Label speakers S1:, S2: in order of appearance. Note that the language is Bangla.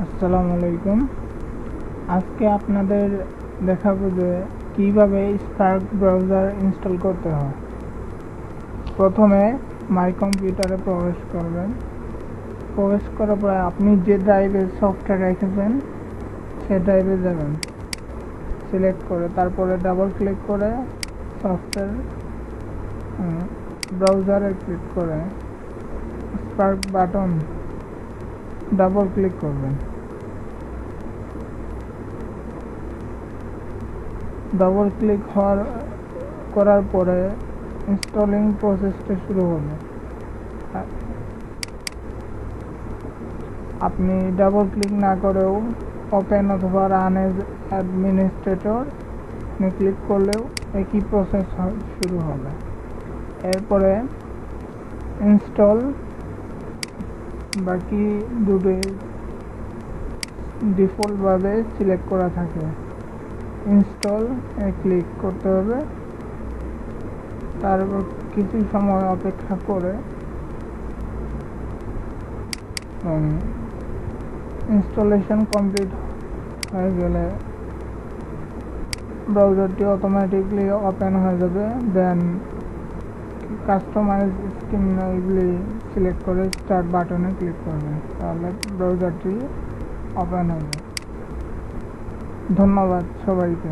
S1: আসসালামু আলাইকুম। আজকে আপনাদের দেখাবো যে কিভাবে স্পার্ক ব্রাউজার ইনস্টল করতে হয়। প্রথমে মাই কম্পিউটারে প্রবেশ করবেন। প্রবেশ করার পরে আপনি যে ড্রাইভে সফটওয়্যার রেখেছেন সে ড্রাইভে যাবেন, সিলেক্ট করে তারপরে ডাবল ক্লিক করে সফটওয়্যার ব্রাউজারে ক্লিক করে স্পার্ক বাটন ডাবল ক্লিক করবেন। ডাবল ক্লিক করার পরে ইনস্টলিং প্রসেসটা শুরু হবে। আপনি ডাবল ক্লিক না করেও ওপেন অথবা রান এজ অ্যাডমিনিস্ট্রেটর ক্লিক করলেও একই প্রসেস শুরু হবে। এরপরে ইনস্টল বাকি দুটোই ডিফল্টভাবে সিলেক্ট করা থাকে। ইনস্টল ক্লিক করতে হবে, তারপর কিছু সময় অপেক্ষা করে ইনস্টলেশন কমপ্লিট হয়ে গেলে ব্রাউজারটি অটোমেটিকলি ওপেন হয়ে যাবে। দেন কাস্টমাইজ স্কিম এগুলি সিলেক্ট করে স্টার্ট বাটনে ক্লিক করবেন, তাহলে ব্রাউজারটি ওপেন হবে। ধন্যবাদ সবাইকে।